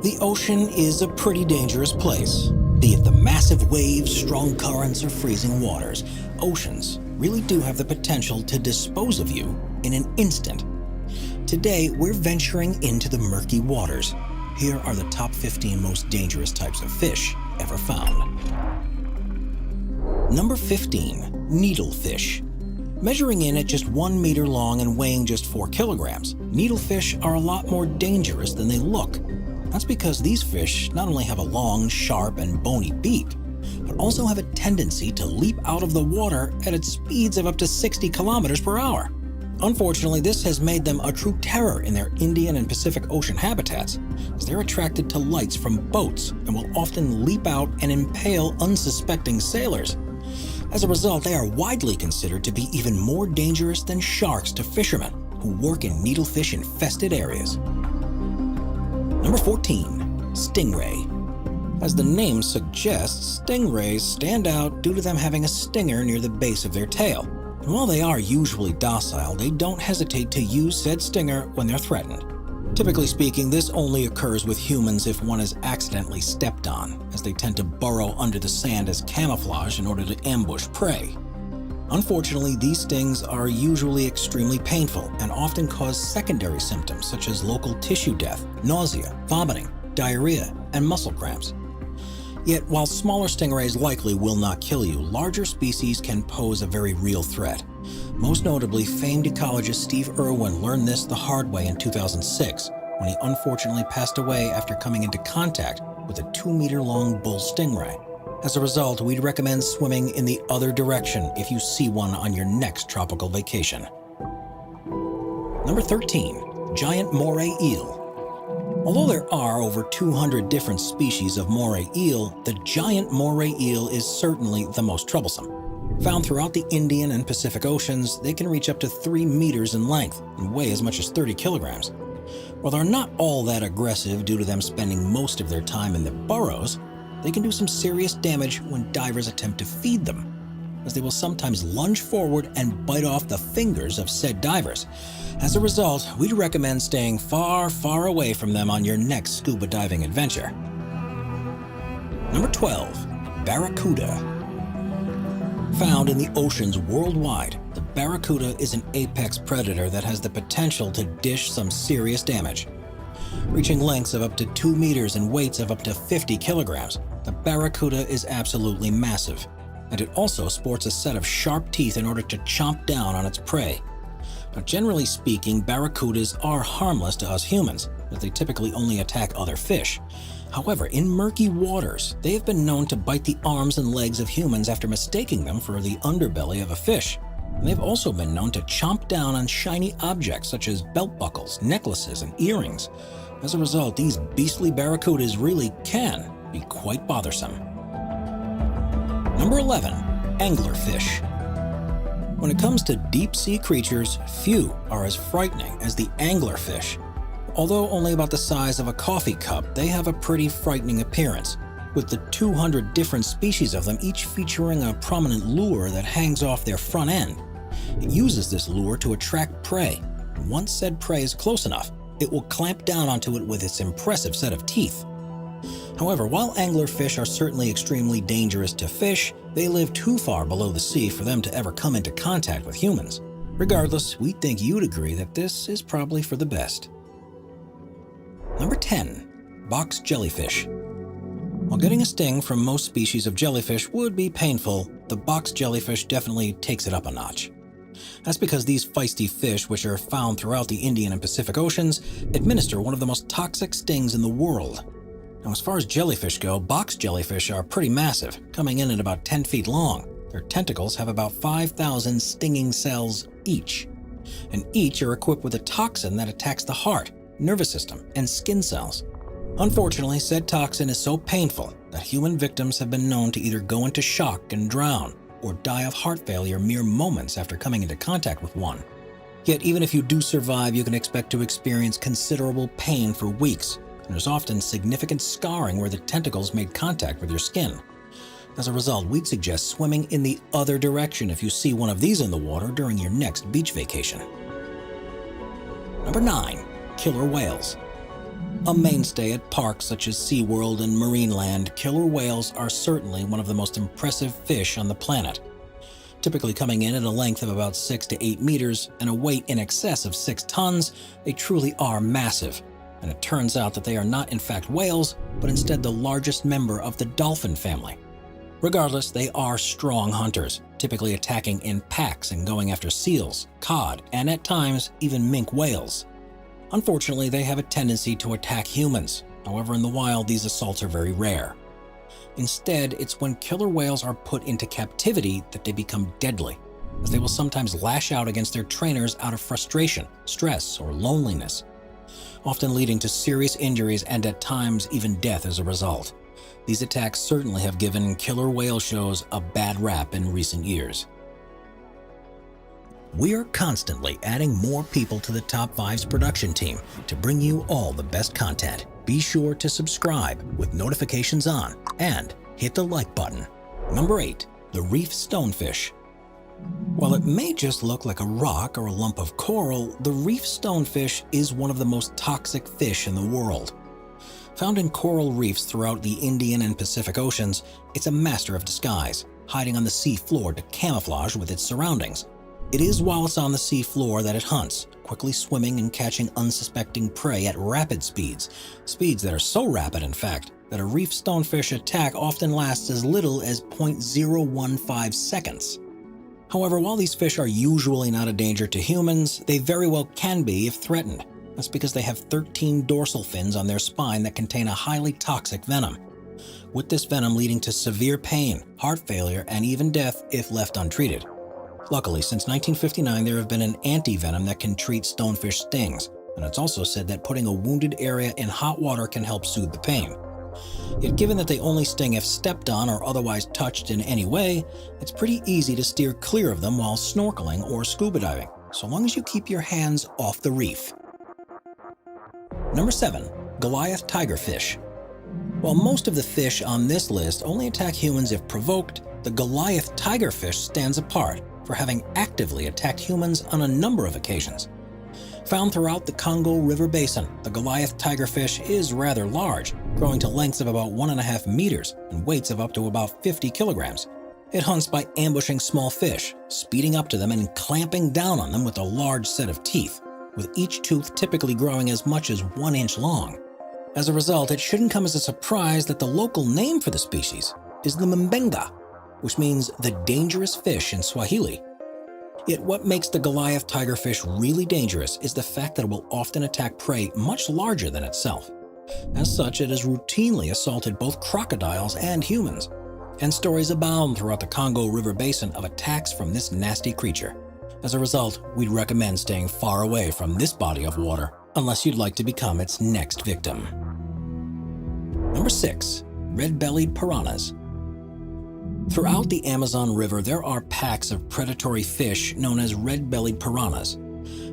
The ocean is a pretty dangerous place. Be it the massive waves, strong currents, or freezing waters, oceans really do have the potential to dispose of you in an instant. Today, we're venturing into the murky waters. Here are the top 15 most dangerous types of fish ever found. Number 15, needlefish. Measuring in at just 1 meter long and weighing just 4 kilograms, needlefish are a lot more dangerous than they look. That's because these fish not only have a long, sharp, and bony beak, but also have a tendency to leap out of the water at speeds of up to 60 kilometers per hour. Unfortunately, this has made them a true terror in their Indian and Pacific Ocean habitats, as they're attracted to lights from boats and will often leap out and impale unsuspecting sailors. As a result, they are widely considered to be even more dangerous than sharks to fishermen who work in needlefish-infested areas. Number 14, stingray. As the name suggests, stingrays stand out due to them having a stinger near the base of their tail. And while they are usually docile, they don't hesitate to use said stinger when they're threatened. Typically speaking, this only occurs with humans if one is accidentally stepped on, as they tend to burrow under the sand as camouflage in order to ambush prey. Unfortunately, these stings are usually extremely painful and often cause secondary symptoms such as local tissue death, nausea, vomiting, diarrhea, and muscle cramps. Yet, while smaller stingrays likely will not kill you, larger species can pose a very real threat. Most notably, famed ecologist Steve Irwin learned this the hard way in 2006, when he unfortunately passed away after coming into contact with a 2-meter-long bull stingray. As a result, we'd recommend swimming in the other direction if you see one on your next tropical vacation. Number 13, giant moray eel. Although there are over 200 different species of moray eel, the giant moray eel is certainly the most troublesome. Found throughout the Indian and Pacific Oceans, they can reach up to 3 meters in length and weigh as much as 30 kilograms. While they're not all that aggressive due to them spending most of their time in their burrows, they can do some serious damage when divers attempt to feed them, as they will sometimes lunge forward and bite off the fingers of said divers. As a result, we'd recommend staying far, far away from them on your next scuba diving adventure. Number 12, barracuda. Found in the oceans worldwide, the barracuda is an apex predator that has the potential to dish some serious damage. Reaching lengths of up to 2 meters and weights of up to 50 kilograms, the barracuda is absolutely massive, and it also sports a set of sharp teeth in order to chomp down on its prey. Now, generally speaking, barracudas are harmless to us humans, as they typically only attack other fish. However, in murky waters, they have been known to bite the arms and legs of humans after mistaking them for the underbelly of a fish. And they've also been known to chomp down on shiny objects such as belt buckles, necklaces, and earrings. As a result, these beastly barracudas really can be quite bothersome. Number 11, anglerfish. When it comes to deep-sea creatures, few are as frightening as the anglerfish. Although only about the size of a coffee cup, they have a pretty frightening appearance, with the 200 different species of them each featuring a prominent lure that hangs off their front end. It uses this lure to attract prey. Once said prey is close enough, it will clamp down onto it with its impressive set of teeth. However, while anglerfish are certainly extremely dangerous to fish, they live too far below the sea for them to ever come into contact with humans. Regardless, we think you'd agree that this is probably for the best. Number 10, box jellyfish. While getting a sting from most species of jellyfish would be painful, the box jellyfish definitely takes it up a notch. That's because these feisty fish, which are found throughout the Indian and Pacific Oceans, administer one of the most toxic stings in the world. Now, as far as jellyfish go, box jellyfish are pretty massive, coming in at about 10 feet long. Their tentacles have about 5,000 stinging cells each, and each are equipped with a toxin that attacks the heart, nervous system, and skin cells. Unfortunately, said toxin is so painful that human victims have been known to either go into shock and drown, or die of heart failure mere moments after coming into contact with one. Yet even if you do survive, you can expect to experience considerable pain for weeks, and there's often significant scarring where the tentacles made contact with your skin. As a result, we'd suggest swimming in the other direction if you see one of these in the water during your next beach vacation. Number 9, killer whales. A mainstay at parks such as SeaWorld and Marineland, killer whales are certainly one of the most impressive fish on the planet. Typically coming in at a length of about 6 to 8 meters and a weight in excess of 6 tons, they truly are massive. And it turns out that they are not in fact whales, but instead the largest member of the dolphin family. Regardless, they are strong hunters, typically attacking in packs and going after seals, cod, and at times even minke whales. Unfortunately, they have a tendency to attack humans. However, in the wild, these assaults are very rare. Instead, it's when killer whales are put into captivity that they become deadly, as they will sometimes lash out against their trainers out of frustration, stress, or loneliness, often leading to serious injuries and at times even death as a result. These attacks certainly have given killer whale shows a bad rap in recent years. We are constantly adding more people to the Top 5's production team to bring you all the best content. Be sure to subscribe with notifications on and hit the like button. Number 8. The reef stonefish. While it may just look like a rock or a lump of coral, the reef stonefish is one of the most toxic fish in the world. Found in coral reefs throughout the Indian and Pacific Oceans, it's a master of disguise, hiding on the sea floor to camouflage with its surroundings. It is while it's on the sea floor that it hunts, quickly swimming and catching unsuspecting prey at rapid speeds that are so rapid, in fact, that a reef stonefish attack often lasts as little as 0.015 seconds. However, while these fish are usually not a danger to humans, they very well can be if threatened. That's because they have 13 dorsal fins on their spine that contain a highly toxic venom, with this venom leading to severe pain, heart failure, and even death if left untreated. Luckily, since 1959, there have been an anti-venom that can treat stonefish stings, and it's also said that putting a wounded area in hot water can help soothe the pain. Yet given that they only sting if stepped on or otherwise touched in any way, it's pretty easy to steer clear of them while snorkeling or scuba diving, so long as you keep your hands off the reef. Number 7. Goliath tigerfish. While most of the fish on this list only attack humans if provoked, the Goliath tigerfish stands apart for having actively attacked humans on a number of occasions. Found throughout the Congo River Basin, the Goliath tigerfish is rather large, growing to lengths of about 1.5 meters and weights of up to about 50 kilograms. It hunts by ambushing small fish, speeding up to them and clamping down on them with a large set of teeth, with each tooth typically growing as much as 1 inch long. As a result, it shouldn't come as a surprise that the local name for the species is the mbenga, which means the dangerous fish in Swahili. Yet what makes the Goliath tigerfish really dangerous is the fact that it will often attack prey much larger than itself. As such, it has routinely assaulted both crocodiles and humans, and stories abound throughout the Congo River Basin of attacks from this nasty creature. As a result, we'd recommend staying far away from this body of water unless you'd like to become its next victim. Number 6. Red-bellied piranhas. Throughout the Amazon River, there are packs of predatory fish known as red-bellied piranhas.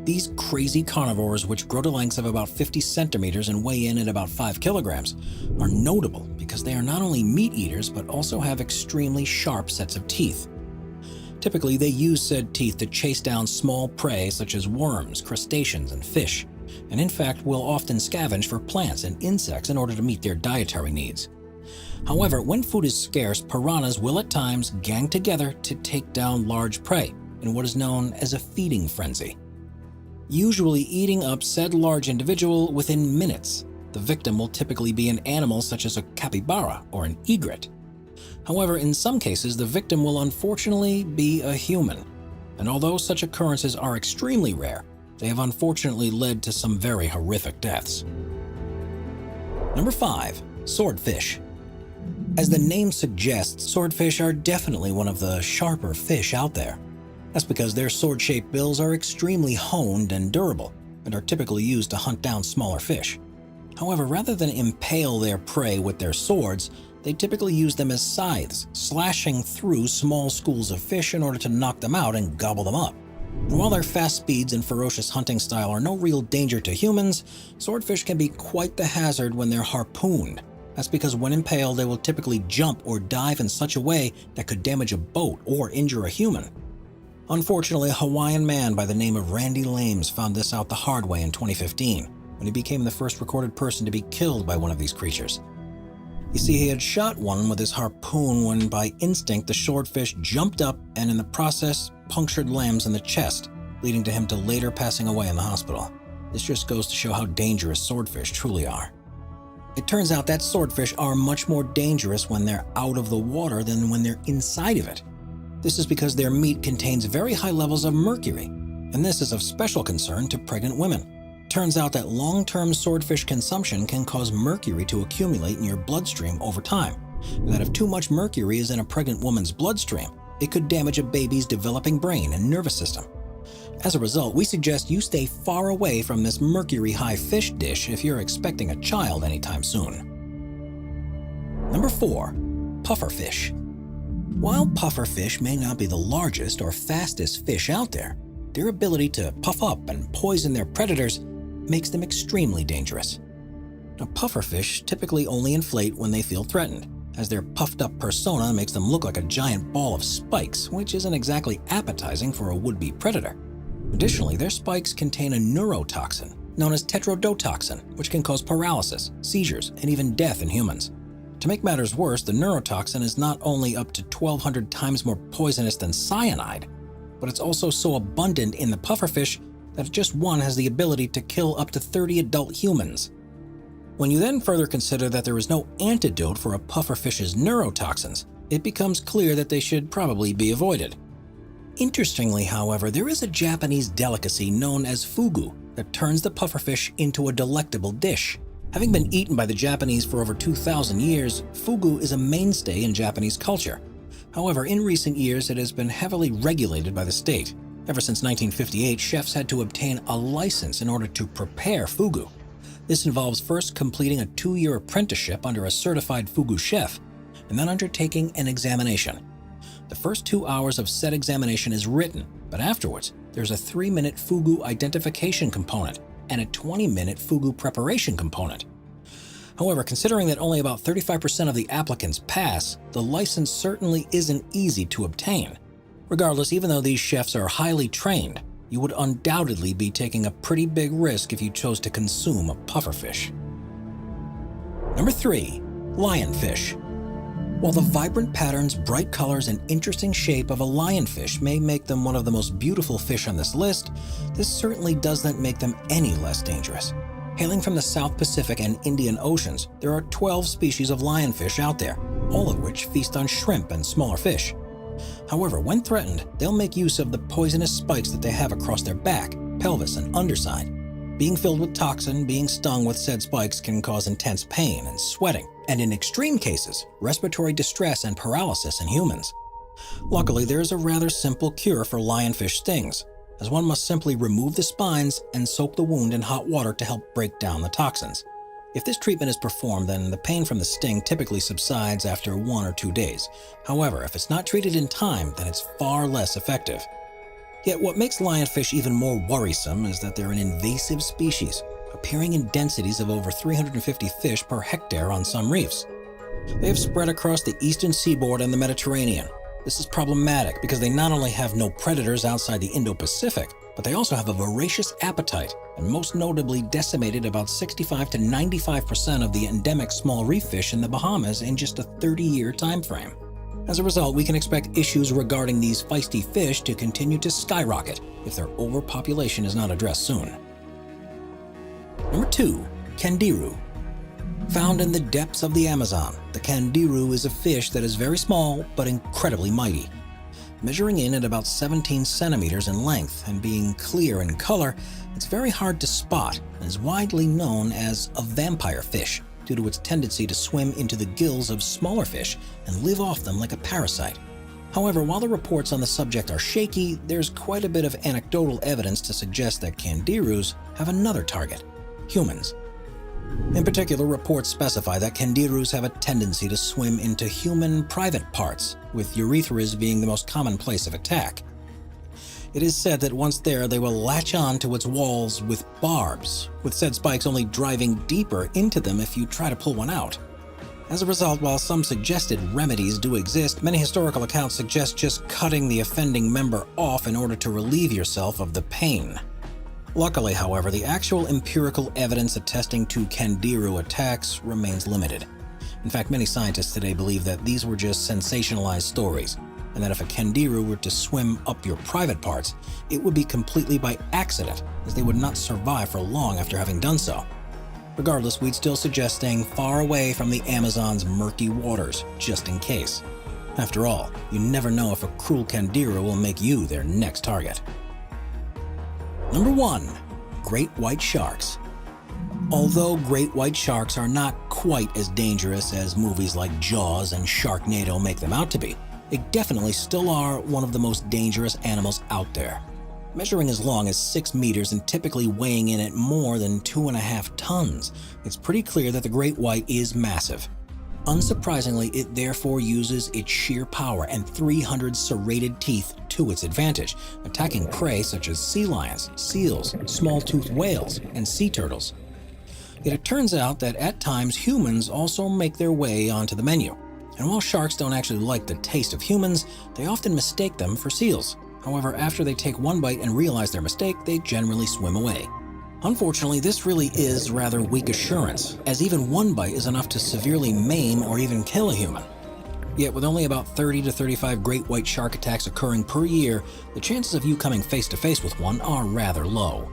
These crazy carnivores, which grow to lengths of about 50 centimeters and weigh in at about 5 kilograms, are notable because they are not only meat eaters but also have extremely sharp sets of teeth. Typically, they use said teeth to chase down small prey such as worms, crustaceans, and fish, and in fact will often scavenge for plants and insects in order to meet their dietary needs. However, when food is scarce, piranhas will at times gang together to take down large prey in what is known as a feeding frenzy, usually eating up said large individual within minutes. The victim will typically be an animal such as a capybara or an egret. However, in some cases, the victim will unfortunately be a human, and although such occurrences are extremely rare, they have unfortunately led to some very horrific deaths. Number 5. Swordfish. As the name suggests, swordfish are definitely one of the sharper fish out there. That's because their sword-shaped bills are extremely honed and durable, and are typically used to hunt down smaller fish. However, rather than impale their prey with their swords, they typically use them as scythes, slashing through small schools of fish in order to knock them out and gobble them up. And while their fast speeds and ferocious hunting style are no real danger to humans, swordfish can be quite the hazard when they're harpooned. That's because when impaled, they will typically jump or dive in such a way that could damage a boat or injure a human. Unfortunately, a Hawaiian man by the name of Randy Lames found this out the hard way in 2015. when he became the first recorded person to be killed by one of these creatures. You see, he had shot one with his harpoon when by instinct the swordfish jumped up and in the process punctured Lambs in the chest, leading to him to later passing away in the hospital. This just goes to show how dangerous swordfish truly are. It turns out that swordfish are much more dangerous when they're out of the water than when they're inside of it. This is because their meat contains very high levels of mercury, and this is of special concern to pregnant women. Turns out that long-term swordfish consumption can cause mercury to accumulate in your bloodstream over time, and that if too much mercury is in a pregnant woman's bloodstream, it could damage a baby's developing brain and nervous system. As a result, we suggest you stay far away from this mercury-high fish dish if you're expecting a child anytime soon. Number 4. Pufferfish. While pufferfish may not be the largest or fastest fish out there, their ability to puff up and poison their predators makes them extremely dangerous. Now, pufferfish typically only inflate when they feel threatened, as their puffed-up persona makes them look like a giant ball of spikes, which isn't exactly appetizing for a would-be predator. Additionally, their spikes contain a neurotoxin known as tetrodotoxin, which can cause paralysis, seizures, and even death in humans. To make matters worse, the neurotoxin is not only up to 1,200 times more poisonous than cyanide, but it's also so abundant in the pufferfish that just one has the ability to kill up to 30 adult humans. When you then further consider that there is no antidote for a pufferfish's neurotoxins, it becomes clear that they should probably be avoided. Interestingly, however, there is a Japanese delicacy known as fugu that turns the pufferfish into a delectable dish. Having been eaten by the Japanese for over 2,000 years, fugu is a mainstay in Japanese culture. However, in recent years, it has been heavily regulated by the state. Ever since 1958, chefs had to obtain a license in order to prepare fugu. This involves first completing a 2-year apprenticeship under a certified fugu chef, and then undertaking an examination. The first 2 hours of said examination is written, but afterwards, there's a 3-minute fugu identification component and a 20-minute fugu preparation component. However, considering that only about 35% of the applicants pass, the license certainly isn't easy to obtain. Regardless, even though these chefs are highly trained, you would undoubtedly be taking a pretty big risk if you chose to consume a pufferfish. Number 3. Lionfish. While the vibrant patterns, bright colors, and interesting shape of a lionfish may make them one of the most beautiful fish on this list, this certainly doesn't make them any less dangerous. Hailing from the South Pacific and Indian Oceans, there are 12 species of lionfish out there, all of which feast on shrimp and smaller fish. However, when threatened, they'll make use of the poisonous spikes that they have across their back, pelvis, and underside. Being filled with toxin, being stung with said spikes can cause intense pain and sweating, and in extreme cases, respiratory distress and paralysis in humans. Luckily, there is a rather simple cure for lionfish stings, as one must simply remove the spines and soak the wound in hot water to help break down the toxins. If this treatment is performed, then the pain from the sting typically subsides after 1 or 2 days. However, if it's not treated in time, then it's far less effective. Yet what makes lionfish even more worrisome is that they're an invasive species, appearing in densities of over 350 fish per hectare on some reefs. They have spread across the eastern seaboard and the Mediterranean. This is problematic because they not only have no predators outside the Indo-Pacific, but they also have a voracious appetite, and most notably decimated about 65 to 95% of the endemic small reef fish in the Bahamas in just a 30-year time frame. As a result, we can expect issues regarding these feisty fish to continue to skyrocket if their overpopulation is not addressed soon. Number 2. Candiru. Found in the depths of the Amazon, the candiru is a fish that is very small but incredibly mighty. Measuring in at about 17 centimeters in length and being clear in color, it's very hard to spot and is widely known as a vampire fish due to its tendency to swim into the gills of smaller fish and live off them like a parasite. However, while the reports on the subject are shaky, there's quite a bit of anecdotal evidence to suggest that candirus have another target: humans. In particular, reports specify that candirus have a tendency to swim into human private parts, with urethras being the most common place of attack. It is said that once there, they will latch on to its walls with barbs, with said spikes only driving deeper into them if you try to pull one out. As a result, while some suggested remedies do exist, many historical accounts suggest just cutting the offending member off in order to relieve yourself of the pain. Luckily, however, the actual empirical evidence attesting to Candiru attacks remains limited. In fact, many scientists today believe that these were just sensationalized stories, and that if a Candiru were to swim up your private parts, it would be completely by accident, as they would not survive for long after having done so. Regardless, we'd still suggest staying far away from the Amazon's murky waters, just in case. After all, you never know if a cruel Candiru will make you their next target. Number 1. Great white sharks. Although great white sharks are not quite as dangerous as movies like Jaws and Sharknado make them out to be, they definitely still are one of the most dangerous animals out there. Measuring as long as 6 meters and typically weighing in at more than 2.5 tons, it's pretty clear that the great white is massive. Unsurprisingly, it therefore uses its sheer power and 300 serrated teeth to its advantage, attacking prey such as sea lions, seals, small-toothed whales, and sea turtles. Yet it turns out that at times humans also make their way onto the menu. And while sharks don't actually like the taste of humans, they often mistake them for seals. However, after they take one bite and realize their mistake, they generally swim away. Unfortunately, this really is rather weak assurance, as even one bite is enough to severely maim or even kill a human. Yet with only about 30 to 35 great white shark attacks occurring per year, the chances of you coming face to face with one are rather low.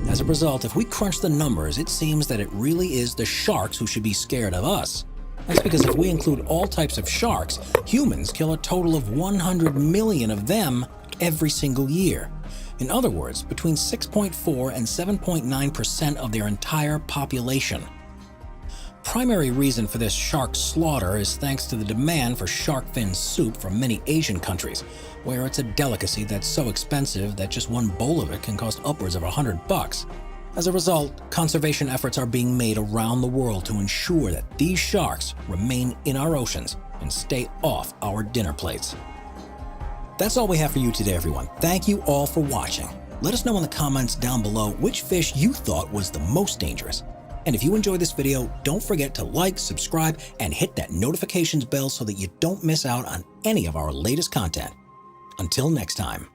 As a result, if we crunch the numbers, it seems that it really is the sharks who should be scared of us. That's because if we include all types of sharks, humans kill a total of 100 million of them every single year. In other words, between 6.4 and 7.9% of their entire population. Primary reason for this shark slaughter is thanks to the demand for shark fin soup from many Asian countries, where it's a delicacy that's so expensive that just one bowl of it can cost upwards of $100. As a result, conservation efforts are being made around the world to ensure that these sharks remain in our oceans and stay off our dinner plates. That's all we have for you today, everyone. Thank you all for watching. Let us know in the comments down below which fish you thought was the most dangerous. And if you enjoyed this video, don't forget to like, subscribe, and hit that notifications bell so that you don't miss out on any of our latest content. Until next time.